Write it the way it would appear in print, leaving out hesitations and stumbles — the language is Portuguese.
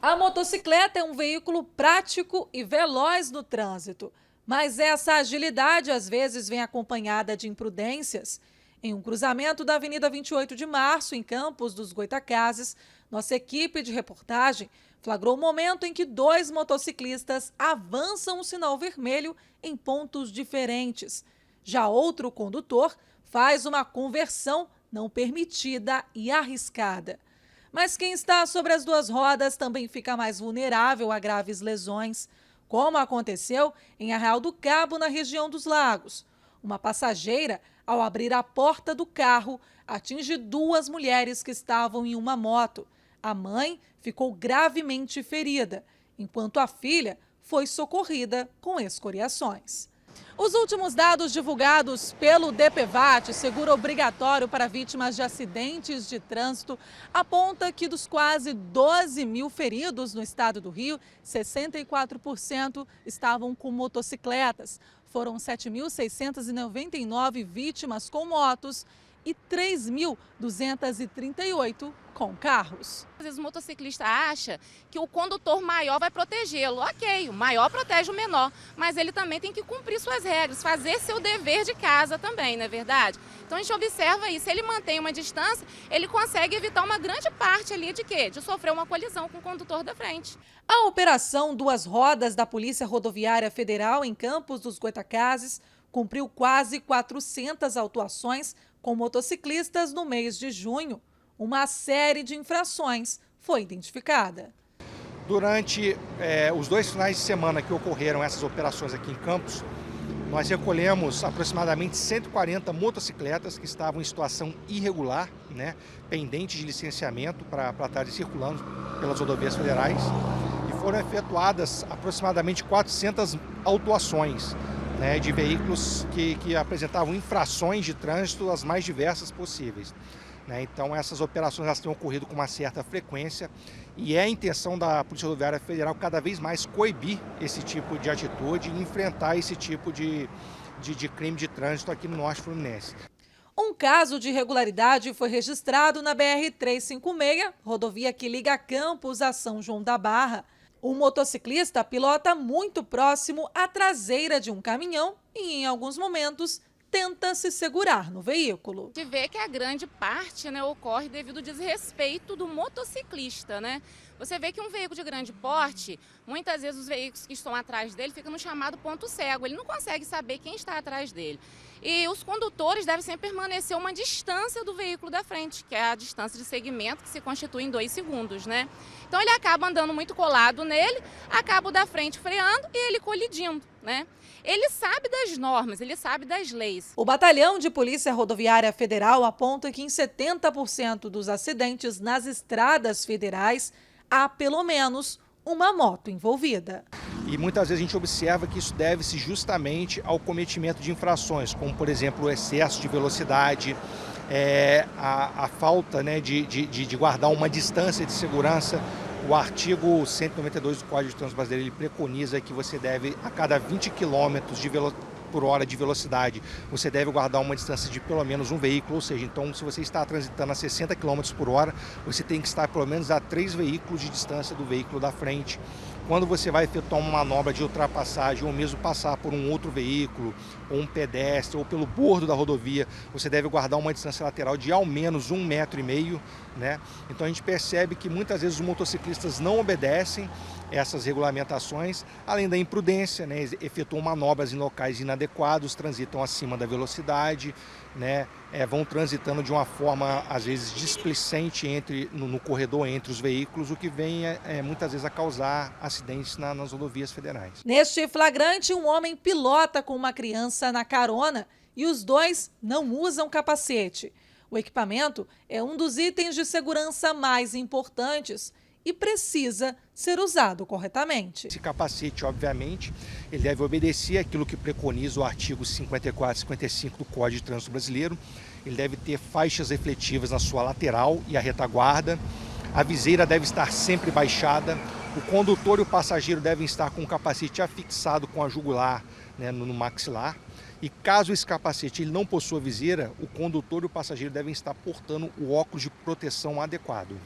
A motocicleta é um veículo prático e veloz no trânsito, mas essa agilidade às vezes vem acompanhada de imprudências. Em um cruzamento da Avenida 28 de Março, em Campos dos Goytacazes, nossa equipe de reportagem flagrou o momento em que dois motociclistas avançam o sinal vermelho em pontos diferentes. Já outro condutor faz uma conversão não permitida e arriscada. Mas quem está sobre as duas rodas também fica mais vulnerável a graves lesões, como aconteceu em Arraial do Cabo, na região dos Lagos. Uma passageira, ao abrir a porta do carro, atinge duas mulheres que estavam em uma moto. A mãe ficou gravemente ferida, enquanto a filha foi socorrida com escoriações. Os últimos dados divulgados pelo DPVAT, seguro obrigatório para vítimas de acidentes de trânsito, aponta que dos quase 12 mil feridos no estado do Rio, 64% estavam com motocicletas. Foram 7.699 vítimas com motos e 3.238 com carros. Às vezes o motociclista acha que o condutor maior vai protegê-lo. Ok, o maior protege o menor, mas ele também tem que cumprir suas regras, fazer seu dever de casa também, não é verdade? Então a gente observa isso, se ele mantém uma distância, ele consegue evitar uma grande parte ali de quê? De sofrer uma colisão com o condutor da frente. A operação Duas Rodas da Polícia Rodoviária Federal em Campos dos Goytacazes cumpriu quase 400 autuações com motociclistas no mês de junho. Uma série de infrações foi identificada. Durante os 2 finais de semana que ocorreram essas operações aqui em Campos, nós recolhemos aproximadamente 140 motocicletas que estavam em situação irregular, pendente de licenciamento para estarem circulando pelas rodovias federais, e foram efetuadas aproximadamente 400 autuações de veículos que apresentavam infrações de trânsito as mais diversas possíveis. Então essas operações elas têm ocorrido com uma certa frequência e é a intenção da Polícia Rodoviária Federal cada vez mais coibir esse tipo de atitude e enfrentar esse tipo de crime de trânsito aqui no Norte Fluminense. Um caso de irregularidade foi registrado na BR-356, rodovia que liga Campos a São João da Barra. O motociclista pilota muito próximo à traseira de um caminhão e, em alguns momentos, tenta se segurar no veículo. A gente vê que a grande parte ocorre devido ao desrespeito do motociclista, Você vê que um veículo de grande porte, muitas vezes os veículos que estão atrás dele ficam no chamado ponto cego, ele não consegue saber quem está atrás dele. E os condutores devem sempre permanecer uma distância do veículo da frente, que é a distância de segmento que se constitui em 2 segundos, Então ele acaba andando muito colado nele, acaba o da frente freando e ele colidindo, Ele sabe das normas, ele sabe das leis. O Batalhão de Polícia Rodoviária Federal aponta que em 70% dos acidentes nas estradas federais há pelo menos uma moto envolvida. E muitas vezes a gente observa que isso deve-se justamente ao cometimento de infrações, como por exemplo o excesso de velocidade, a falta de guardar uma distância de segurança. O artigo 192 do Código de Trânsito Brasileiro ele preconiza que você deve, a cada 20 km por hora de velocidade, você deve guardar uma distância de pelo menos um veículo, ou seja, então se você está transitando a 60 km por hora, você tem que estar pelo menos a 3 veículos de distância do veículo da frente. Quando você vai efetuar uma manobra de ultrapassagem ou mesmo passar por um outro veículo, ou um pedestre, ou pelo bordo da rodovia, você deve guardar uma distância lateral de ao menos 1,5 metro. Então a gente percebe que muitas vezes os motociclistas não obedecem essas regulamentações, além da imprudência, efetuam manobras em locais inadequados, transitam acima da velocidade, vão transitando de uma forma, às vezes, displicente no corredor entre os veículos, o que vem muitas vezes a causar acidentes nas rodovias federais. Neste flagrante, um homem pilota com uma criança na carona e os dois não usam capacete. O equipamento é um dos itens de segurança mais importantes e precisa ser usado corretamente. Esse capacete, obviamente, ele deve obedecer aquilo que preconiza o artigo 54 e 55 do Código de Trânsito Brasileiro. Ele deve ter faixas refletivas na sua lateral e a retaguarda. A viseira deve estar sempre baixada. O condutor e o passageiro devem estar com o capacete afixado com a jugular no maxilar. E caso esse capacete ele não possua viseira, o condutor e o passageiro devem estar portando o óculos de proteção adequado.